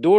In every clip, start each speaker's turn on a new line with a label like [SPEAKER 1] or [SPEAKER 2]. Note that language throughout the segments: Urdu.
[SPEAKER 1] 2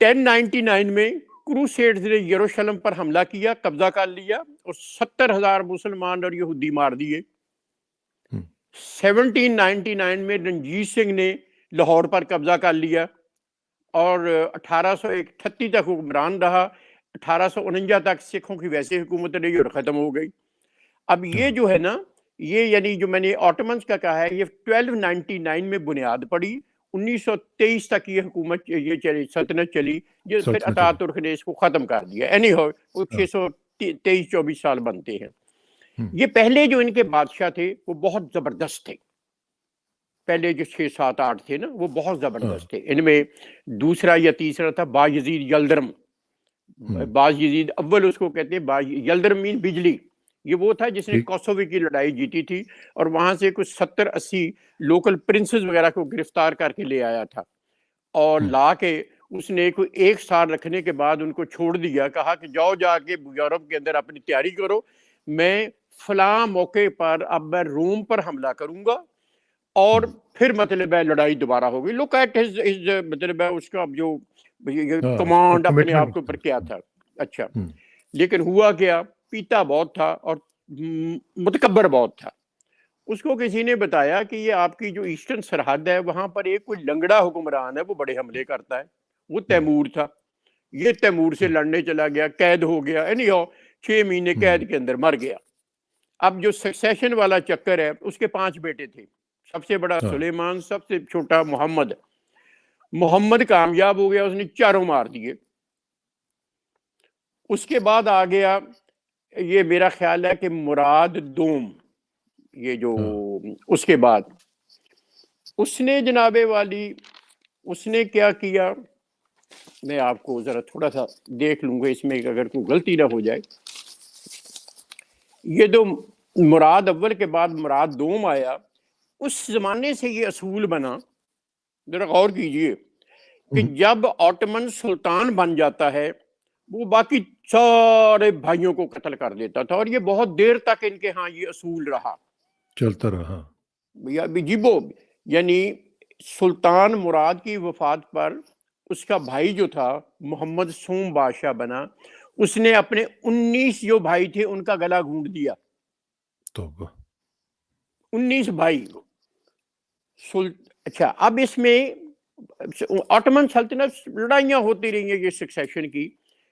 [SPEAKER 1] 1099 میں کروسیڈز نے یروشلم پر حملہ کیا، قبضہ کر لیا اور 70,000 مسلمان اور یہودی مار دیے۔ 1799 میں رنجیت سنگھ نے لاہور پر قبضہ کر لیا اور 1838 تک حکمران رہا۔ 1849 تک سکھوں کی ویسے حکومت رہی اور ختم ہو گئی۔ اب یہ جو ہے نا، یہ یعنی جو میں نے آٹومنز کا کہا ہے، یہ 1299 میں بنیاد پڑی، 1923 تک یہ حکومت یہ چلی، سلطنت چلی، جو پھر اتا ترک نے اس کو ختم کر دیا۔ اینی ہو وہ 623-24 سال بنتے ہیں۔ یہ پہلے جو ان کے بادشاہ تھے وہ بہت زبردست تھے، پہلے جو 6 7 8 تھے نا وہ بہت زبردست تھے۔ ان میں دوسرا یا تیسرا تھا باجزید یلدرم، باجزید اول اس کو کہتے ہیں، یلدرم مین بجلی۔ یہ وہ تھا جس نے کوسوو کی لڑائی جیتی تھی اور وہاں سے کچھ 70-80 لوکل پرنسز وغیرہ کو گرفتار کر کے لے آیا تھا، اور لا کے اس نے کوئی 1 سال رکھنے کے بعد ان کو چھوڑ دیا، کہا کہ جاؤ جا کے یورپ کے اندر اپنی تیاری کرو، میں فلاں موقع پر اب میں روم پر حملہ کروں گا اور پھر مطلب ہے لڑائی دوبارہ ہوگی۔ لک ایٹ ہز مطلب ہے اس کا جو کمانڈ اپنے آپ کے اوپر کیا تھا۔ اچھا، لیکن ہوا کیا، پیتا بہت تھا اور متکبر بہت تھا۔ اس کو کسی نے بتایا کہ یہ آپ کی جو ایسٹرن سرحد ہے وہاں پر ایک کوئی لنگڑا حکمران ہے، وہ بڑے حملے کرتا ہے، وہ تیمور تھا۔ یہ تیمور سے لڑنے چلا گیا، قید ہو گیا، اینی ہو 6 مہینے قید کے اندر مر گیا۔ اب جو سکسیشن والا چکر ہے، اس کے 5 بیٹے تھے، سب سے بڑا سلیمان، سب سے چھوٹا محمد۔ محمد کامیاب ہو گیا، اس نے چاروں مار دیے۔ اس کے بعد آ گیا، یہ میرا خیال ہے کہ مراد دوم، یہ جو اس کے بعد اس نے جناب والی اس نے کیا کیا، میں آپ کو ذرا تھوڑا سا دیکھ لوں گا اس میں اگر کوئی غلطی نہ ہو جائے۔ یہ جو مراد اول کے بعد مراد دوم آیا، اس زمانے سے یہ اصول بنا، ذرا غور کیجئے کہ جب آٹمن سلطان بن جاتا ہے وہ باقی سارے بھائیوں کو قتل کر دیتا تھا، اور یہ بہت دیر تک ان کے ہاں یہ اصول رہا،
[SPEAKER 2] چلتا رہا۔
[SPEAKER 1] یعنی سلطان مراد کی وفات پر اس کا بھائی جو تھا محمد سوم بادشاہ بنا، اس نے اپنے 19 جو بھائی تھے ان کا گلا گھونٹ دیا، 19 بھائی۔ اچھا، اب اس میں آٹمن سلطنت لڑائیاں ہوتی رہی ہیں یہ سکسیشن کی،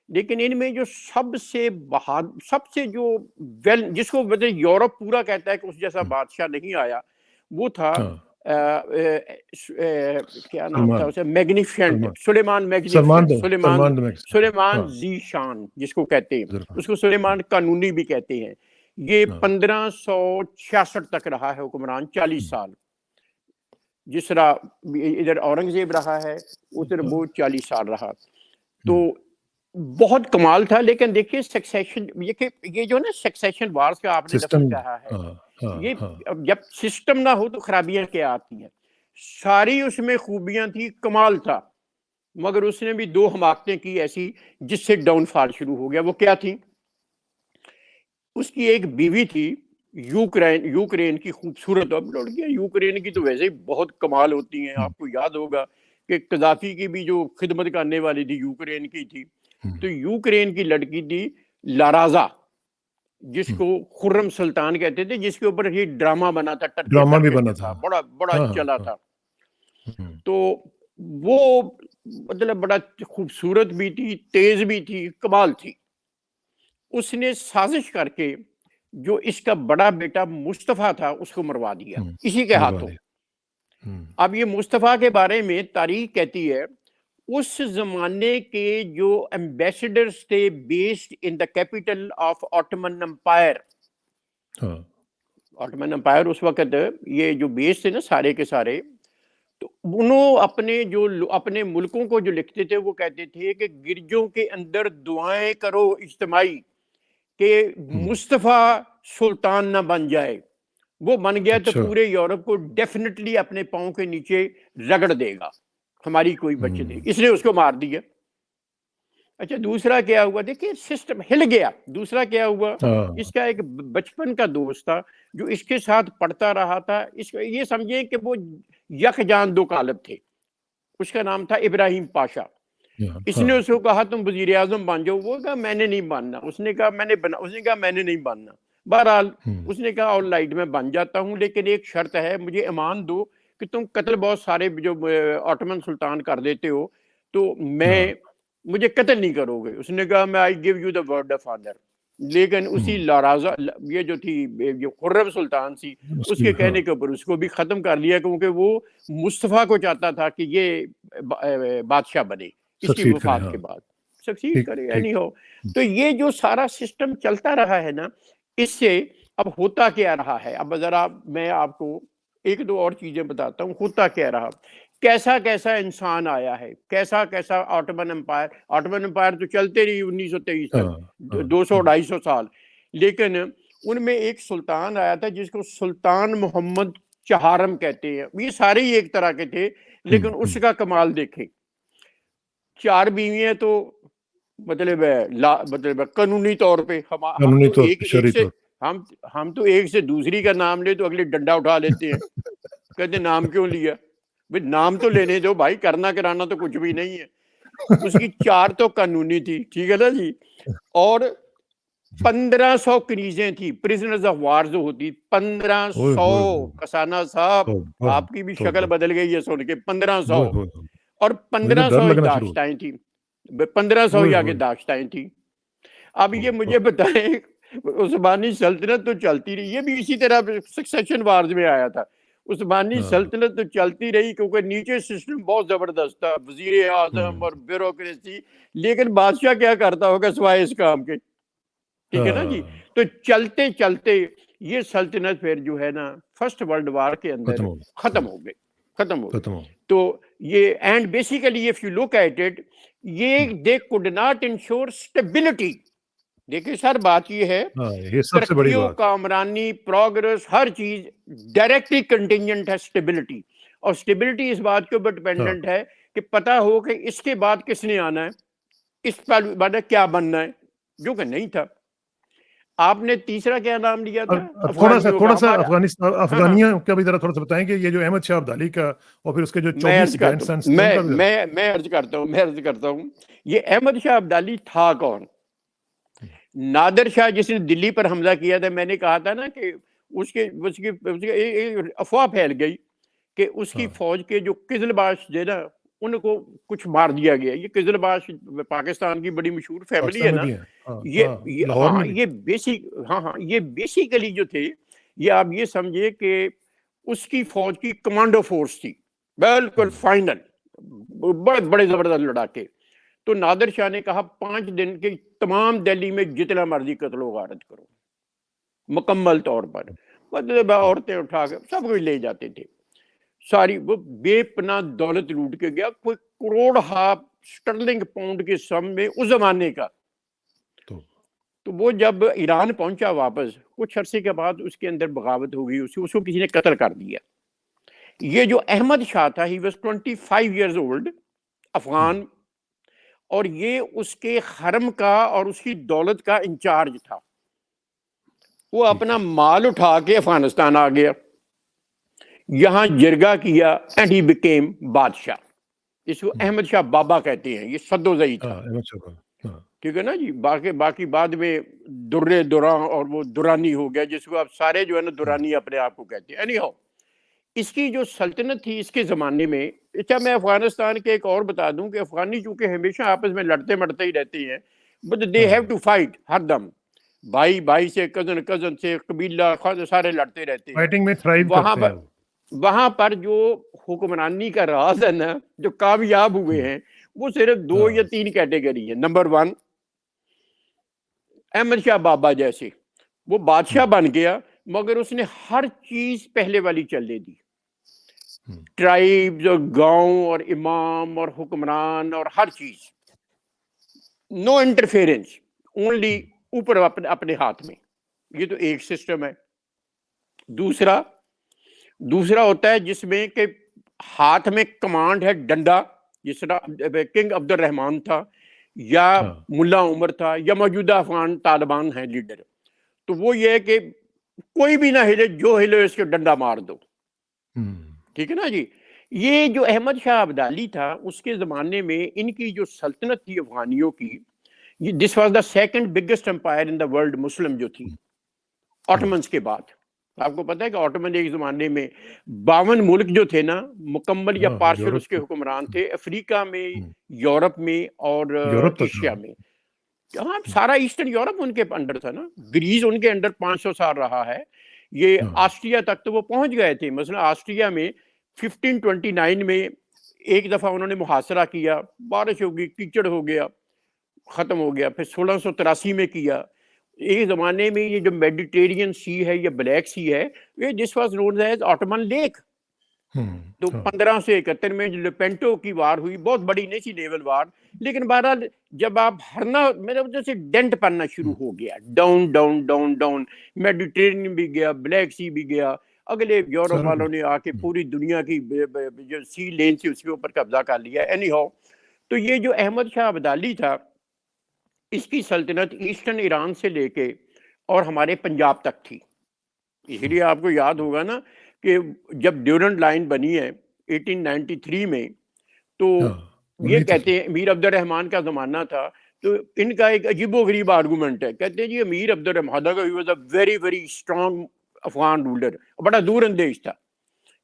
[SPEAKER 1] لیکن ان میں جو سب سے جو جس کو یورپ پورا کہتا ہے کہ اس جیسا بادشاہ نہیں آیا، وہ تھا کیا نام تھا اسے، میگنیفینٹ، سلیمان میگنیفینٹ، سلیمان ذی شان جس کو کہتے ہیں، اس کو سلیمان قانونی بھی کہتے ہیں۔ یہ 1566 تک رہا ہے حکمران، 40 سال، جس طرح ادھر اورنگزیب رہا ہے ادھر وہ 40 سال رہا۔ تو بہت کمال تھا۔ لیکن دیکھیے سکسیشن، یہ جو نا سکسیشن وارز کا آپ نے لفظ کہا ہے، یہ جب سسٹم نہ ہو تو خرابیاں کیا آتی ہیں؟ ساری اس میں خوبیاں تھی، کمال تھا، مگر اس نے بھی 2 حماقتیں کی ایسی جس سے ڈاؤن فال شروع ہو گیا۔ وہ کیا تھی؟ اس کی ایک بیوی تھی یوکرین کی خوبصورت، اب لڑکیاں یوکرین کی تو ویسے ہی بہت کمال ہوتی ہیں، آپ کو یاد ہوگا کہ قذافی کی بھی جو خدمت کرنے والی تھی یوکرین کی تھی، تو یوکرین کی لڑکی تھی لارازا، جس کو خرم سلطان کہتے تھے، جس کے اوپر یہ ڈرامہ بنا تھا،
[SPEAKER 2] ڈرامہ بھی بنا تھا،
[SPEAKER 1] بڑا چلا تھا۔ تو وہ مطلب بڑا خوبصورت بھی تھی، تیز بھی تھی، کمال تھی۔ اس نے سازش کر کے جو اس کا بڑا بیٹا مصطفیٰ تھا اس کو مروا دیا اسی کے ہاتھوں۔ اب یہ مصطفیٰ کے بارے میں تاریخ کہتی ہے اس زمانے کے جو ایمبیسڈرز تھے based in the capital of Ottoman empire, Ottoman empire اس وقت یہ جو بیس تھے نا سارے کے سارے، تو انہوں اپنے ملکوں کو جو لکھتے تھے وہ کہتے تھے کہ گرجوں کے اندر دعائیں کرو اجتماعی کہ مصطفیٰ سلطان نہ بن جائے، وہ بن گیا تو پورے یورپ کو ڈیفینیٹلی اپنے پاؤں کے نیچے رگڑ دے گا، ہماری کوئی بچت نہیں، اس نے اس کو مار دیا۔ اچھا، دوسرا کیا ہوا، دیکھیں سسٹم ہل گیا۔ دوسرا کیا ہوا، اس کا ایک بچپن کا دوست تھا جو اس کے ساتھ پڑھتا رہا تھا، اس کو یہ سمجھیں کہ وہ یک جان 2 قالب تھے، اس کا نام تھا ابراہیم پاشا۔ اس نے اس کو کہا تم وزیر اعظم بن جاؤ، وہ کہا میں نے نہیں بننا، اس نے کہا میں نے نہیں بننا. بہرحال اس نے کہا آل رائٹ میں بن جاتا ہوں، لیکن ایک شرط ہے، مجھے ایمان دو کہ تم قتل بہت سارے جو آٹومن سلطان کر دیتے ہو تو مجھے قتل نہیں کرو گے. اس نے کہا میں I give you the word of honour. لیکن اسی لارازا یہ جو تھی جو خرم سلطان تھی، اس کے کہنے کے اوپر اس کو بھی ختم کر لیا، کیونکہ وہ مصطفیٰ کو چاہتا تھا کہ یہ بادشاہ بنے اس کی وفات کے بعد، سکسیڈ کرے. اینی ہو تو یہ جو سارا سسٹم چلتا رہا ہے نا، اس سے اب ہوتا کیا رہا ہے. اب ذرا میں آپ کو ایک دو اور چیزیں بتاتا ہوں ہوتا کیا رہا. کیسا کیسا انسان آیا ہے، کیسا کیسا آٹومن امپائر تو چلتے رہی 1923 تک 200-250 سال، لیکن ان میں ایک سلطان آیا تھا جس کو سلطان محمد چہارم کہتے ہیں. یہ سارے ہی ایک طرح کے تھے، لیکن اس کا کمال دیکھیں، 4 بیویاں تو مطلب قانونی طور پہ ہم تو ایک سے دوسری کا نام لے تو اگلے ڈنڈا اٹھا لیتے ہیں، کہتے نام کیوں لیا بھائی، نام تو لینے دو بھائی، کرنا کرانا تو کچھ بھی نہیں ہے. اس کی 4 تو قانونی تھی، ٹھیک ہے نا جی، اور 1500 کنیزیں تھی، پرزنرز آف وار جو ہوتی 1500. کسانا صاحب آپ کی بھی شکل بدل گئی ہے سن کے، 1500 اور 1500 داشتائیں تھی، 1500 ہی آگے داشتائیں تھی. اب یہ مجھے بتائیں عثمانی سلطنت تو چلتی رہی، یہ بھی اسی طرح سکسیشن وارز میں آیا تھا. عثمانی سلطنت تو چلتی رہی کیونکہ نیچے سسٹم بہت زبردست تھا، وزیر اعظم اور بیوروکریسی، لیکن بادشاہ کیا کرتا ہوگا سوائے اس کام کے، ٹھیک ہے نا جی. تو چلتے چلتے یہ سلطنت پھر جو ہے نا فرسٹ ورلڈ وار کے اندر ختم ہو گئی. تو یہ and basically if you look at it, یہ they could not ensure stability. دیکھیں سر بات یہ ہے، ترقی و کامرانی، پروگرس، ہر چیز ڈائریکٹلی کنٹینجنٹ ہے اسٹیبلٹی، اور اسٹیبلٹی اس بات کے اوپر ڈپینڈنٹ ہے کہ پتا ہو کہ اس کے بعد کس نے آنا ہے، اس پر بعد کیا بننا ہے، جو کہ نہیں تھا. آپ نے تیسرا کیا نام لیا تھا؟
[SPEAKER 2] تھوڑا سا افغانیہ کا بھی ذرا تھوڑا سا بتائیں گے، یہ جو احمد شاہ ابدالی کا اور پھر اس کے جو 24 گرینڈ سنس.
[SPEAKER 1] میں عرض کرتا ہوں یہ احمد شاہ ابدالی تھا کون؟ نادر شاہ جس نے دلی پر حملہ کیا تھا، میں نے کہا تھا نا کہ اس کے افواہ پھیل گئی کہ اس کی فوج کے جو قزلباش تھے نا ان کو کچھ مار دیا گیا. یہ قزلباش پاکستان کی بڑی مشہور فیملی ہے نا، یہ بیسیکلی جو تھے، یہ آپ یہ سمجھے کہ اس کی فوج کی کمانڈو فورس تھی، بالکل فائنل، بڑے بڑے زبردست لڑاکے. تو نادر شاہ نے کہا 5 دن کے تمام دہلی میں جتنا مرضی قتل و غارت کرو، مکمل طور پر، مطلب عورتیں اٹھا کے سب کچھ لے جاتے تھے، ساری وہ بے پناہ دولت لوٹ کے گیا، کوئی 1.5 کروڑ اسٹرلنگ پاؤنڈ کے سم میں اس زمانے کا. تو وہ جب ایران پہنچا واپس، کچھ عرصے کے بعد اس کے اندر بغاوت ہو گئی، اس کو کسی نے قتل کر دیا. یہ جو احمد شاہ تھا، he was 25 years old, Afghan, اور یہ اس کے حرم کا اور اس کی دولت کا انچارج تھا. وہ اپنا مال اٹھا کے افغانستان آ گیا، یہاں جرگہ کیا، اینڈ ہی بیکیم بادشاہ. اس کو احمد شاہ بابا کہتے ہیں، یہ صد و زئی تھا، ٹھیک ہے نا جی. باقی بعد میں دراں اور وہ درانی ہو گیا، جس کو آپ سارے جو ہے نا درانی اپنے آپ کو کہتے ہیں. اینی ہاؤ اس کی جو سلطنت تھی اس کے زمانے میں. اچھا میں افغانستان کے ایک اور بتا دوں کہ افغانی چونکہ ہمیشہ آپس میں لڑتے مڑتے ہی رہتے ہیں، but they have to fight ہر دم، بھائی سے، کزن سے، قبیلہ سارے لڑتے رہتے ہیں. وہاں پر جو حکمرانی کا راز ہے نا، جو کامیاب ہوئے ہیں، وہ صرف 2 یا 3 کیٹیگری ہیں. نمبر 1 احمد شاہ بابا جیسے، وہ بادشاہ بن گیا مگر اس نے ہر چیز پہلے والی چلنے دی، ٹرائبز اور گاؤں اور امام اور حکمران اور ہر چیز، نو انٹرفیرنس، اونلی اوپر اپنے ہاتھ میں. یہ تو ایک سسٹم ہے. دوسرا ہوتا ہے جس میں کہ ہاتھ میں کمانڈ ہے، ڈنڈا، جس طرح کنگ عبد الرحمان تھا یا ملا عمر تھا یا موجودہ افغان طالبان ہیں لیڈر. تو وہ یہ ہے کہ کوئی بھی نہ ہلے، جو ہلے اس کے ڈنڈا مار دو، ٹھیک ہے نا جی. یہ جو احمد شاہ ابدالی تھا اس کے زمانے میں ان کی جو سلطنت تھی افغانیوں کی، this was the second biggest empire in the world مسلم جو تھی آٹومنس کے بعد. آپ کو پتا ہے کہ آٹومن ایک زمانے میں 52 ملک جو تھے نا مکمل یا پارشل اس کے حکمران تھے، افریقہ میں، یورپ میں اور
[SPEAKER 2] یورپ تک.
[SPEAKER 1] ایشیا میں. ہاں سارا ایسٹرن یورپ ان کے انڈر تھا نا. گریس ان کے انڈر 500 سال رہا ہے. یہ آسٹریا تک تو وہ پہنچ گئے تھے. مثلا آسٹریا میں 1529 میں ایک دفعہ انہوں نے محاصرہ کیا، بارش ہو گئی، کیچڑ ہو گیا، ختم ہو گیا. پھر 1683 میں کیا. ایک زمانے میں یہ جو میڈیٹیرین سی ہے یا بلیک سی ہے، یہ this was known as Ottoman lake. تو 1571 میں جو لیپینٹو کی وار ہوئی، بہت بڑی نہیں تھی نیول وار، لیکن بہرحال جب آپ ہرنا میرے وجہ سے ڈینٹ پڑنا شروع ہو گیا، ڈاؤن ڈاؤن ڈاؤن ڈاؤن، میڈیٹیرین بھی گیا، بلیک سی بھی گیا. اگلے یورپ والوں نے آ کے پوری دنیا کی جو سی لین تھی اس کے اوپر قبضہ کر لیا. اینی ہاؤ، تو یہ جو احمد شاہ ابدالی تھا اس کی سلطنت ایسٹرن ایران سے لے کے اور ہمارے پنجاب تک تھی. اس لیے آپ کو یاد ہوگا نا کہ جب ڈیورنٹ لائن بنی ہے 1893 میں، تو یہ کہتے ہیں امیر عبد الرحمان کا زمانہ تھا، تو ان کا ایک عجیب و غریب آرگومنٹ ہے. کہتے ہیں جی Amir Abdur Rahman was a very very strong Afghan ruler, بڑا دور اندیش تھا.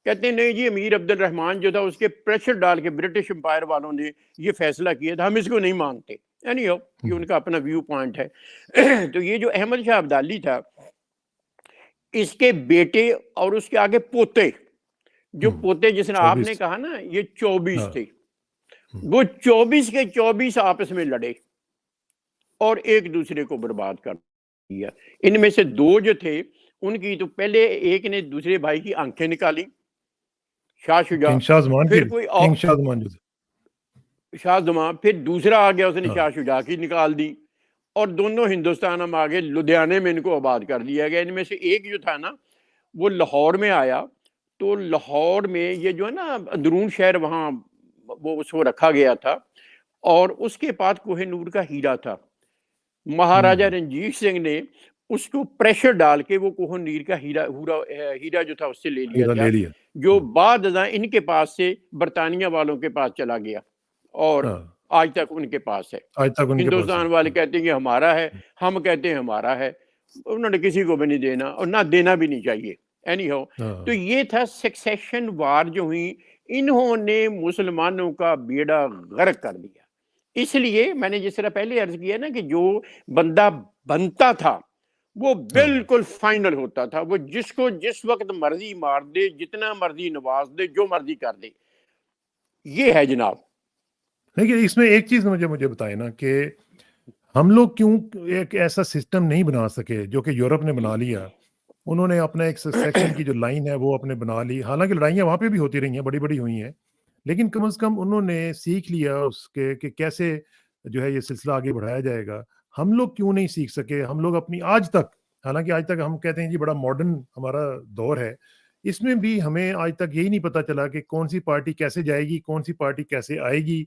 [SPEAKER 1] کہتے ہیں نہیں جی امیر عبد الرحمان جو تھا اس کے پریشر ڈال کے برٹش امپائر والوں نے یہ فیصلہ کیا تھا، ہم اس کو نہیں مانتے. یعنی یہ ان کا اپنا ویو پوائنٹ ہے. تو یہ جو احمد شاہ ابدالی تھا، اس کے بیٹے اور اس کے آگے پوتے، جو پوتے جس نے آپ نے کہا نا یہ 24 تھے، وہ 24 کے 24 آپس میں لڑے اور ایک دوسرے کو برباد کر دیا. ان میں سے 2 جو تھے ان کی تو پہلے ایک نے دوسرے بھائی کی آنکھیں نکالی، شاہ شجاع، پھر کوئی شاہ زمان، پھر دوسرا آ گیا اس نے شاہ شجاع کی نکال دی، اور دونوں ہندوستان ہم آگے لدھیانے میں ان کو آباد کر دیا گیا. ان میں سے ایک جو تھا نا وہ لاہور میں آیا، تو لاہور میں یہ جو ہے نا اندرون شہر وہاں وہ اس کو رکھا گیا تھا، اور اس کے بعد کوہ نور کا ہیرا تھا. مہاراجہ رنجیت سنگھ نے اس کو پریشر ڈال کے وہ کوہ نور کا ہیرا جو تھا اس سے لے لیا تھا، جو بعد ازاں ان کے پاس سے برطانیہ والوں کے پاس چلا گیا اور آج تک ان کے پاس ہے. ہندوستان والے کہتے ہیں کہ ہمارا ہے، ہم کہتے ہیں ہمارا ہے. انہوں نے کسی کو بھی نہیں دینا اور نہ دینا بھی نہیں چاہیے. اینی ہو، تو یہ تھا سکسیشن وار جو ہوئی، انہوں نے مسلمانوں کا بیڑا غرق کر دیا. اس لیے میں نے جس طرح پہلے عرض کیا نا کہ جو بندہ بنتا تھا وہ بالکل فائنل ہوتا تھا، وہ جس کو جس وقت مرضی مار دے، جتنا مرضی نواز دے، جو مرضی کر دے. یہ ہے جناب.
[SPEAKER 2] لیکن اس میں ایک چیز مجھے بتائیں نا کہ ہم لوگ کیوں ایک ایسا سسٹم نہیں بنا سکے جو کہ یورپ نے بنا لیا. انہوں نے اپنا ایک سیکشن کی جو لائن ہے وہ اپنے بنا لی، حالانکہ لڑائیاں وہاں پہ بھی ہوتی رہی ہیں، بڑی بڑی ہوئی ہیں، لیکن کم از کم انہوں نے سیکھ لیا اس کے کہ کیسے جو ہے یہ سلسلہ آگے بڑھایا جائے گا. ہم لوگ کیوں نہیں سیکھ سکے؟ ہم لوگ اپنی آج تک، حالانکہ آج تک ہم کہتے ہیں جی بڑا ماڈرن ہمارا دور ہے، اس میں بھی ہمیں آج تک یہی نہیں پتا چلا کہ کون سی پارٹی کیسے جائے گی، کون سی پارٹی کیسے آئے گی،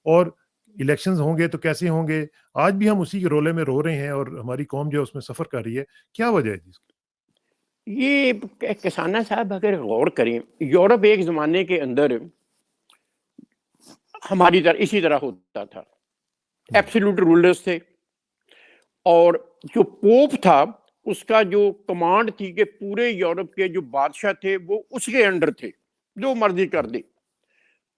[SPEAKER 2] اور الیکشنز ہوں گے تو کیسے ہوں گے. آج بھی ہم اسی کے رولے میں رو رہے ہیں اور ہماری قوم جو ہے اس میں سفر کر رہی ہے. کیا وجہ ہے جس کی؟
[SPEAKER 1] یہ کسانہ صاحب اگر غور کریں، یورپ ایک زمانے کے اندر ہماری طرح اسی طرح ہوتا تھا، ایبسولوٹ رولرز تھے، اور جو پوپ تھا اس کا جو کمانڈ تھی کہ پورے یورپ کے جو بادشاہ تھے وہ اس کے انڈر تھے، جو مرضی کر دے.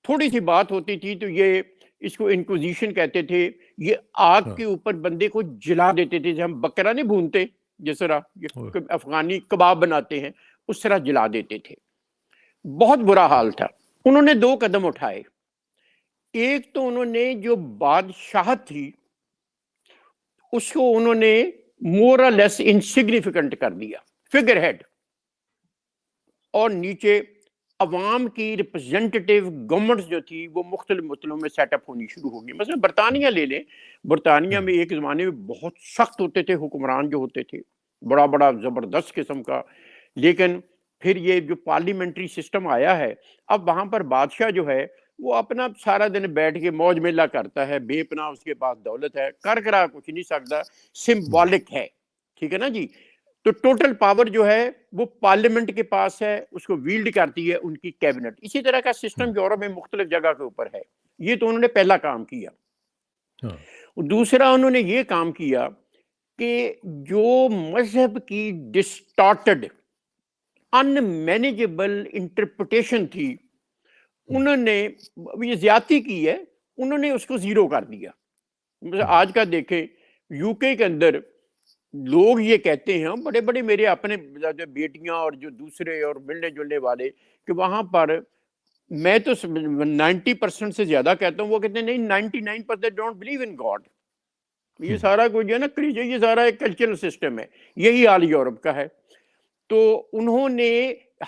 [SPEAKER 1] تھوڑی سی بات ہوتی تھی تو یہ اس کو انکوزیشن کہتے تھے. یہ آگ کے اوپر بندے کو جلا دیتے تھے، جب ہم بکرا نہیں بھونتے جس طرح افغانی کباب بناتے ہیں اس طرح جلا دیتے تھے. بہت برا حال تھا. انہوں نے 2 قدم اٹھائے. ایک تو انہوں نے جو بادشاہت تھی اس کو انہوں نے مور اور لیس انسگنیفیکنٹ کر دیا، فگر ہیڈ، اور نیچے عوام کی ریپرزینٹیٹیو گورنمنٹس جو تھی وہ مختلف ملکوں میں سیٹ اپ ہونی شروع ہو گئی. مثلا برطانیہ لے لیں، برطانیہ میں ایک زمانے میں بہت سخت ہوتے تھے حکمران جو ہوتے تھے، بڑا بڑا زبردست قسم کا، لیکن پھر یہ جو پارلیمنٹری سسٹم آیا ہے، اب وہاں پر بادشاہ جو ہے وہ اپنا سارا دن بیٹھ کے موج میلہ کرتا ہے، بے پناہ اس کے پاس دولت ہے، کر کچھ نہیں سکتا، سمبولک ہے. ٹھیک ہے نا جی. تو ٹوٹل پاور جو ہے وہ پارلیمنٹ کے پاس ہے، اس کو ویلڈ کرتی ہے ان کی کیبنٹ. اسی طرح کا سسٹم یورپ میں مختلف جگہ کے اوپر ہے. یہ تو انہوں نے پہلا کام کیا.
[SPEAKER 2] ہاں
[SPEAKER 1] دوسرا انہوں نے یہ کام کیا کہ جو مذہب کی ڈسٹارٹڈ ان مینیجبل انٹرپریٹیشن تھی، انہوں نے یہ زیادتی کی ہے، انہوں نے اس کو زیرو کر دیا. آج کا دیکھیں یو کے اندر لوگ یہ کہتے ہیں، بڑے بڑے میرے اپنے بیٹیاں اور جو دوسرے اور ملنے جلنے والے، کہ وہاں پر میں تو 90% سے زیادہ کہتا ہوں، وہ کہتے ہیں نہیں 99% ڈونٹ بلیو ان گاڈ. یہ سارا کچھ جو ہے نا یہ سارا ایک کلچرل سسٹم ہے. یہی حال یورپ کا ہے. تو انہوں نے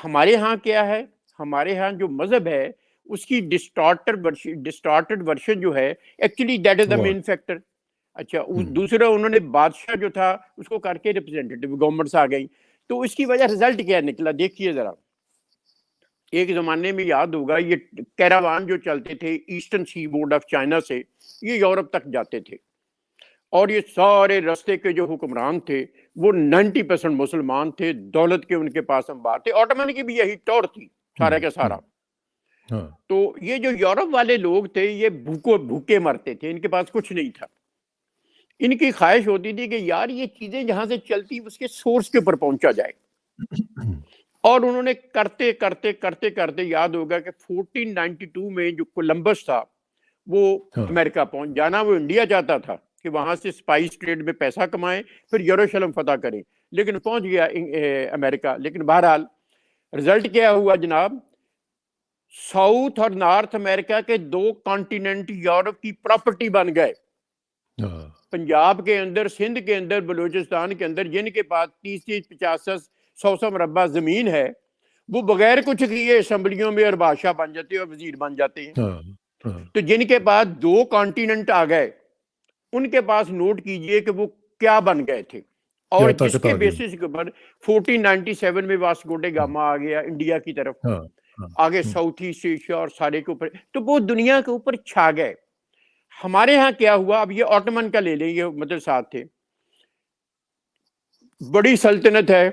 [SPEAKER 1] ہمارے ہاں کیا ہے، ہمارے ہاں جو مذہب ہے اس کی ڈسٹارٹڈ ورژن جو ہے، actually that is the main factor. اچھا دوسرا انہوں نے بادشاہ جو تھا اس کو کر کے ریپرزینٹیٹیو گورنمنٹس آ گئی. تو اس کی وجہ رزلٹ کیا نکلا دیکھیے ذرا. ایک زمانے میں یاد ہوگا یہ کیراوان جو چلتے تھے eastern seaboard of China سے، یہ یورپ تک جاتے تھے، اور یہ سارے رستے کے جو حکمران تھے وہ 90% مسلمان تھے، دولت کے ان کے پاس انبار تھے. آٹومن کی بھی یہی ٹور تھی سارا کا سارا. تو یہ جو یورپ والے لوگ تھے یہ بھوکے مرتے تھے، ان کے پاس کچھ نہیں تھا. ان کی خواہش ہوتی تھی کہ یار یہ چیزیں جہاں سے چلتی اس کے سورس کے اوپر پہنچا جائے. اور انہوں نے کرتے کرتے کرتے کرتے یاد ہوگا کہ 1492 میں جو کولمبس تھا وہ امریکہ پہنچ جانا، وہ انڈیا جاتا تھا کہ وہاں سے اسپائس ٹریڈ میں پیسہ کمائیں پھر یروشلم فتح کریں، لیکن پہنچ گیا امریکہ. لیکن بہرحال رزلٹ کیا ہوا جناب، ساؤتھ اور نارتھ امریکہ کے 2 کانٹیننٹ یورپ کی پراپرٹی بن گئے. پنجاب کے اندر، سندھ کے اندر، بلوچستان کے اندر جن کے پاس 30-50 100 مربع زمین ہے، وہ بغیر کچھ کیے اسمبلیوں میں اور بادشاہ بن جاتے ہیں اور وزیر بن جاتے ہیں. تو جن کے پاس 2 کانٹیننٹ آ گئے ان کے پاس نوٹ کیجئے کہ وہ کیا بن گئے تھے. اور جس کے بیسس کے اوپر 1497 میں واسکو ڈے گاما آ گیا انڈیا کی طرف، آگے ساؤتھ ایسٹ ایشیا اور سارے کے اوپر، تو وہ دنیا کے اوپر چھا گئے. ہمارے ہاں کیا ہوا، اب یہ آٹومن کا لے لیں، یہ مطلب ساتھ تھے، بڑی سلطنت ہے،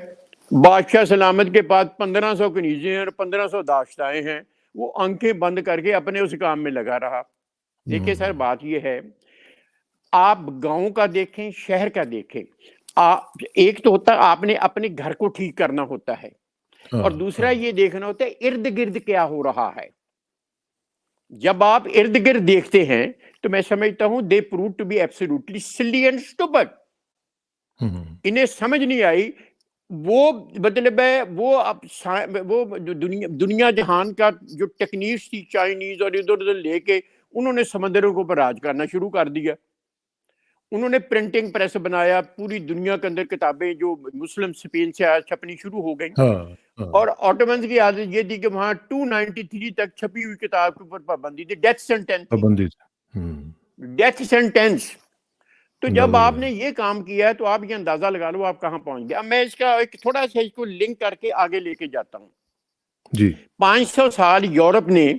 [SPEAKER 1] بادشاہ سلامت کے پاس 1500 کنیزیں اور 1500 داشتائیں ہیں، وہ آنکھیں بند کر کے اپنے اس کام میں لگا رہا. دیکھیں سر بات یہ ہے، آپ گاؤں کا دیکھیں، شہر کا دیکھیں. ایک تو ہوتا ہے آپ نے اپنے گھر کو ٹھیک کرنا ہوتا ہے، اور دوسرا یہ دیکھنا ہوتا ہے ارد گرد کیا ہو رہا ہے. جب آپ ارد گرد دیکھتے ہیں تو میں سمجھتا ہوں they proved to be absolutely silly and stupid. انہیں سمجھ نہیں آئی، وہ مطلب ہے وہ دنیا جہان کا جو ٹیکنیکس تھی چائنیز اور ادھر ادھر لے کے انہوں نے سمندروں کے اوپر راج کرنا شروع کر دیا. انہوں نے پرنٹنگ پریس بنایا، پوری دنیا کے اندر کتابیں جو مسلم اسپین سے چھپنی شروع ہو گئیں. اور آٹومنز کی عادت یہ تھی کہ وہاں 293 تک چھپی ہوئی کتاب کے اوپر پابندی تھی، ڈیتھ سینٹینس. تو جب آپ نے یہ کام کیا ہے تو آپ یہ اندازہ لگا لو آپ کہاں پہنچ گئے. اب میں اس کا ایک تھوڑا سا اس کو لنک کر کے آگے لے کے جاتا ہوں. 500 سال یورپ نے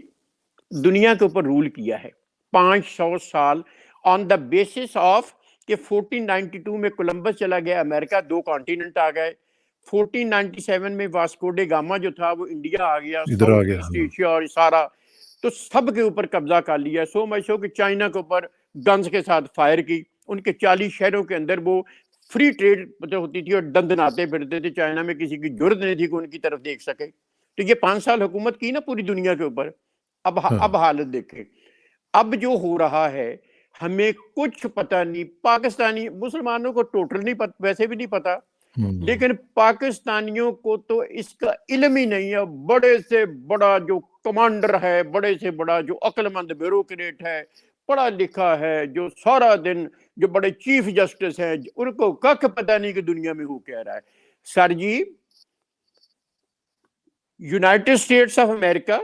[SPEAKER 1] دنیا کے اوپر رول کیا ہے، 500 سال آن دا بیسس آف کہ 1492 میں کولمبس چلا گیا امریکہ، 2 کانٹیننٹ آ گئے. 1497 میں واسکو ڈے گاما جو تھا وہ انڈیا آ گیا، ساؤتھ ایسٹ ایشیا اور سارا، تو سب کے اوپر قبضہ کر لیا. سو مچ ہو کہ چائنا کے اوپر گنز کے ساتھ فائر کی. ان کے 40 شہروں کے اندر وہ فری ٹریڈ ہوتی تھی اور دندناتے پھرتے تھے. چائنا میں کسی کی جرت نہیں تھی کہ ان کی طرف دیکھ سکے. تو یہ 5 سال حکومت کی نا پوری دنیا کے اوپر. اب حالت دیکھیں، اب جو ہو رہا ہے ہمیں کچھ پتہ نہیں. پاکستانی مسلمانوں کو ٹوٹل نہیں پتہ، ویسے بھی نہیں پتہ، لیکن پاکستانیوں کو تو اس کا علم ہی نہیں ہے. بڑے سے بڑا جو کمانڈر ہے، بڑے سے بڑا جو عقل مند بیوروکریٹ ہے، پڑھا لکھا ہے، جو سارا دن جو بڑے چیف جسٹس ہیں، ان کو کک پتہ نہیں کہ دنیا میں ہو کیا رہا ہے. Sir ji, United States of America,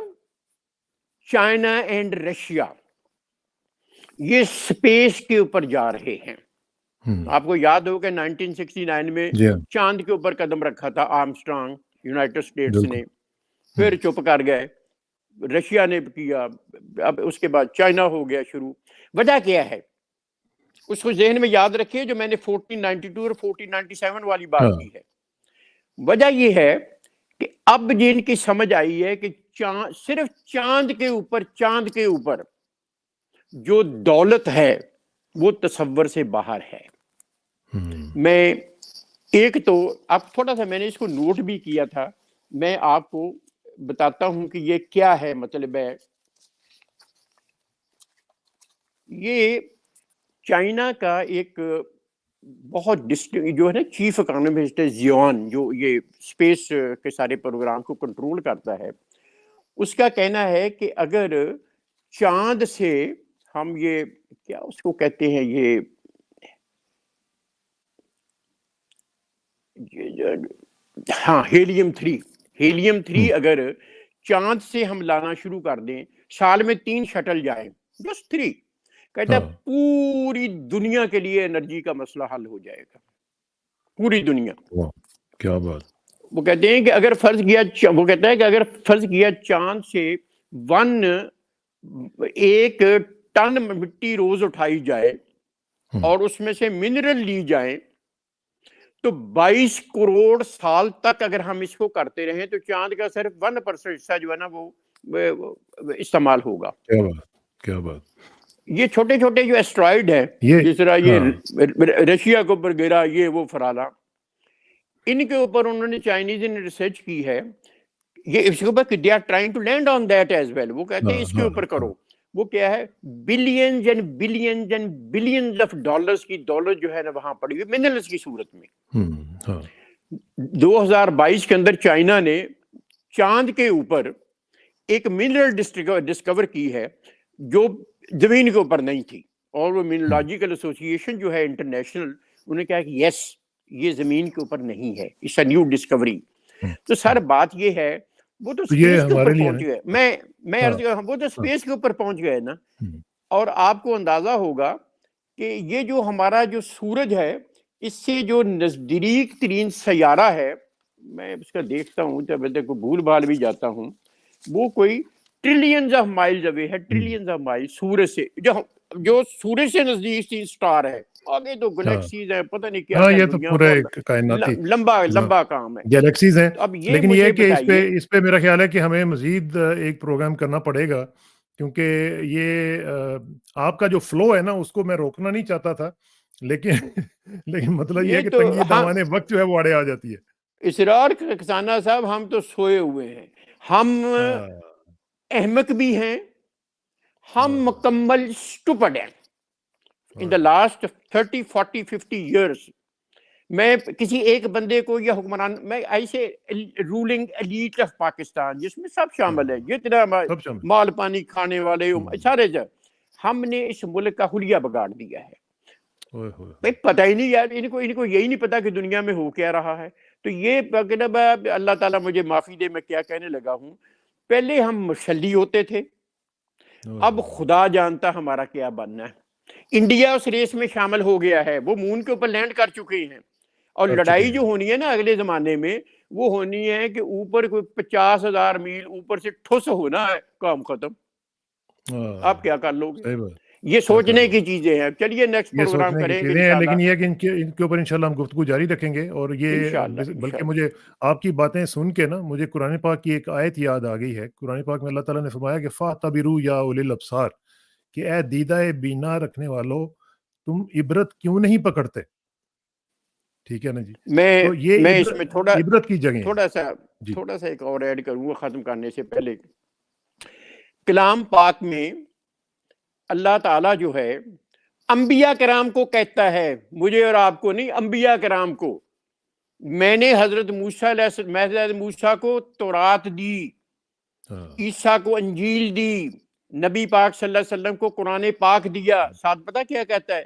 [SPEAKER 1] China and Russia یہ سپیس کے اوپر جا رہے ہیں. آپ کو یاد ہو کہ 1969 میں چاند کے اوپر قدم رکھا تھا آرمسٹرانگ، یونائٹڈ اسٹیٹس نے، پھر چپ کر گئے، رشیا نے کیا، اب اس کے بعد چائنا ہو گیا شروع. وجہ کیا ہے اس کو ذہن میں یاد رکھیے، جو میں نے 1492 اور 1497 والی بات کی ہے. وجہ یہ ہے کہ اب جن کی سمجھ آئی ہے کہ صرف چاند کے اوپر جو دولت ہے وہ تصور سے باہر ہے. میں ایک تو اب تھوڑا سا میں نے اس کو نوٹ بھی کیا تھا, میں آپ کو بتاتا ہوں کہ یہ کیا ہے. مطلب ہے یہ چائنا کا ایک بہت جو ہے نا چیف اکانومسٹ ہے زیوان, جو یہ اسپیس کے سارے پروگرام کو کنٹرول کرتا ہے, اس کا کہنا ہے کہ اگر چاند سے ہم یہ کیا اس کو کہتے ہیں یہ ہاں ہیلیم 3 اگر چاند سے ہم لانا شروع کر دیں, سال میں 3 شٹل جائیں, جسٹ 3, کہتا ہے پوری دنیا کے لیے انرجی کا مسئلہ حل ہو جائے گا, پوری دنیا.
[SPEAKER 2] کیا بات.
[SPEAKER 1] وہ کہتے ہیں کہ اگر فرض کیا چاند سے ایک ٹن مٹی روز اٹھائی جائے اور اس میں سے منرل لی جائیں تو 22 کروڑ سال تک اگر ہم اس کو کرتے رہیں تو چاند کا صرف 1% حصہ جو ہے نا وہ استعمال ہوگا.
[SPEAKER 2] کیا بات.
[SPEAKER 1] یہ چھوٹے چھوٹے جو ایسٹرائڈ ہیں جس طرح یہ رشیا کے اوپر گرا, یہ وہ فرالا, ان کے اوپر انہوں نے چائنیز نے ریسرچ کی ہے. یہ اس کے اوپر they are trying to land on that as well. وہ کہتے ہیں اس کے اوپر کرو. وہ کیا ہے, billions and billions and billions of dollars کی دولت جو ہے نا وہاں پڑی ہوئی منرلز کی صورت میں. 2022 کے اندر چائنا نے چاند کے اوپر ایک منرل ڈسکور کی ہے جو زمین کے اوپر نہیں تھی, اور وہ منرالوجیکل ایسوسی ایشن جو ہے انٹرنیشنل, انہوں نے کہا کہ یس یہ زمین کے اوپر نہیں ہے, اٹس اے نیو ڈسکوری. تو سر بات یہ ہے وہ تو اسپیس کے اوپر پہنچ گئے. میں عرض کر رہا ہوں وہ تو اسپیس کے اوپر پہنچ گئے نا. اور آپ کو اندازہ ہوگا کہ یہ جو ہمارا جو سورج ہے اس سے جو نزدیک ترین سیارہ ہے, میں اس کا دیکھتا ہوں جب کو بھول بھال بھی جاتا ہوں, وہ کوئی ٹریلینز آف مائلز اوے ہے, ٹریلینز آف مائل سورج سے, جو سورج سے نزدیک اسٹار ہے. آگے تو گلیکسیز ہیں, پتہ نہیں کیا
[SPEAKER 2] یہ تو پورے کائناتی
[SPEAKER 1] لمبا کام ہے,
[SPEAKER 2] گیلیکسیز ہیں.
[SPEAKER 1] اب
[SPEAKER 2] لیکن یہ کہ اس پہ میرا خیال ہے کہ ہمیں مزید ایک پروگرام کرنا پڑے گا, کیونکہ یہ آپ کا جو فلو ہے نا اس کو میں روکنا نہیں چاہتا تھا, لیکن مطلب یہ کہ تنگی دامانے وقت جو ہے وہ آڑے آ جاتی ہے.
[SPEAKER 1] اسرار کسانہ صاحب, ہم تو سوئے ہوئے ہیں, ہم احمق بھی ہیں, ہم مکمل اسٹوپڈ ہیں. ان دا لاسٹ 30, 40, 50 ایئرس میں کسی ایک بندے کو یا حکمران, میں ایسے رولنگ ایلیٹ آف پاکستان جس میں سب شامل ہیں, جتنا مال پانی کھانے والے سارے, ہم نے اس ملک کا حلیہ بگاڑ دیا ہے. پتہ ہی نہیں یار, ان کو یہی نہیں پتا کہ دنیا میں ہو کیا رہا ہے. تو یہ اللہ تعالیٰ مجھے معافی دے, میں کیا کہنے لگا ہوں. پہلے ہم مشلی ہوتے تھے, اب خدا جانتا ہمارا کیا بننا ہے. انڈیا اس ریس میں شامل ہو گیا ہے, وہ مون کے اوپر لینڈ کر چکے ہیں, اور لڑائی جو ہونی ہے نا اگلے زمانے میں وہ ہونی ہے کہ اوپر کوئی 50,000 میل اوپر سے ٹھوس ہونا ہے, کام ختم. آپ کیا کر لو گے؟ یہ سوچنے کی چیزیں ہیں. چلیے نیکسٹ پروگرام کریں گے انشاءاللہ.
[SPEAKER 2] لیکن یہ کہ ان کے اوپر انشاءاللہ ہم گفتگو جاری رکھیں گے. اور یہ بلکہ مجھے آپ کی باتیں سن کے نا مجھے قرآن پاک کی ایک آیت یاد آ گئی ہے. قرآن پاک میں اللہ تعالیٰ نے فرمایا کہ فَاعْتَبِرُوا يَا أُولِي الْأَبْصَارِ, کہ اے دیدہ بینا رکھنے والوں تم عبرت کیوں نہیں پکڑتے. ٹھیک ہے نا جی.
[SPEAKER 1] میں اس میں
[SPEAKER 2] عبرت کی جگہ
[SPEAKER 1] تھوڑا سا ایک اور ایڈ کروں گا ختم کرنے سے پہلے. کلام پاک میں اللہ تعالیٰ جو ہے انبیاء کرام کو کہتا ہے, مجھے اور آپ کو نہیں, انبیاء کرام کو. میں نے حضرت موسیٰ کو تورات دی, عیسیٰ کو انجیل دی, نبی پاک صلی اللہ علیہ وسلم کو قرآن پاک دیا. ساتھ پتہ کیا کہتا ہے,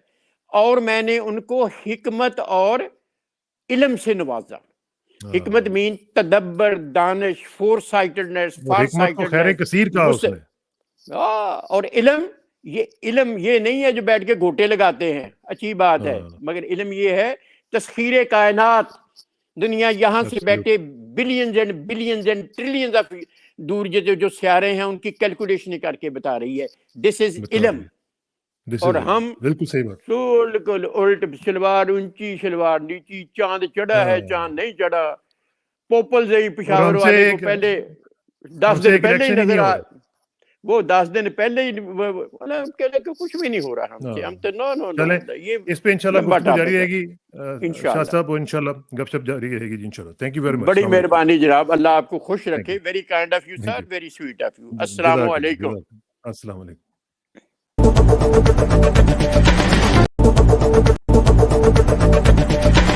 [SPEAKER 1] اور میں نے ان کو حکمت اور علم سے نوازا. حکمت مین تدبر, دانش, فور سائٹڈنس, اور علم, یہ علم یہ نہیں ہے جو بیٹھ کے گھوٹے لگاتے ہیں, اچھی بات ہے, مگر علم یہ ہے تسخیر کائنات. دنیا یہاں سے بیٹھے billions and billions and trillions of دور جو سیارے ہیں ان کی کیلکولیشن کر کے بتا رہی ہے. دس از علم. اور ہم بالکل الٹ, شلوار اونچی شلوار نیچی, چاند چڑھا ہے چاند نہیں چڑھا, پوپل زئی
[SPEAKER 2] اور
[SPEAKER 1] پشاور
[SPEAKER 2] ہم سے
[SPEAKER 1] والے کو
[SPEAKER 2] ایک
[SPEAKER 1] پہلے
[SPEAKER 2] ہم
[SPEAKER 1] 10
[SPEAKER 2] سے
[SPEAKER 1] دن
[SPEAKER 2] ایک
[SPEAKER 1] پہلے ہی
[SPEAKER 2] الیکشن ہی نہیں
[SPEAKER 1] نظر
[SPEAKER 2] ہو
[SPEAKER 1] آ
[SPEAKER 2] رہا.
[SPEAKER 1] وہ 10 دن پہلے ہی مطلب کہتے کہ کچھ بھی نہیں ہو رہا ہم سے.
[SPEAKER 2] ہاں
[SPEAKER 1] ہم تو نو نو
[SPEAKER 2] چلیں،
[SPEAKER 1] نو یہ
[SPEAKER 2] اس پہ انشاءاللہ
[SPEAKER 1] لمبا
[SPEAKER 2] گفتگو جاری
[SPEAKER 1] ٹاپک
[SPEAKER 2] رہے
[SPEAKER 1] ہے.
[SPEAKER 2] گی. شاہ
[SPEAKER 1] انشاءاللہ
[SPEAKER 2] صاحب انشاءاللہ گپ شپ جاری رہے گی جی انشاءاللہ. Thank you very much.
[SPEAKER 1] بڑی
[SPEAKER 2] السلام علیکم.
[SPEAKER 1] مہربانی جناب, اللہ آپ کو خوش
[SPEAKER 2] تھینک
[SPEAKER 1] رکھے.
[SPEAKER 2] You.
[SPEAKER 1] Very kind of you
[SPEAKER 2] thank
[SPEAKER 1] sir,
[SPEAKER 2] you.
[SPEAKER 1] Very sweet of you. السلام
[SPEAKER 2] جزاک اللہ
[SPEAKER 1] علیکم.
[SPEAKER 2] جزاک اللہ. السلام علیکم.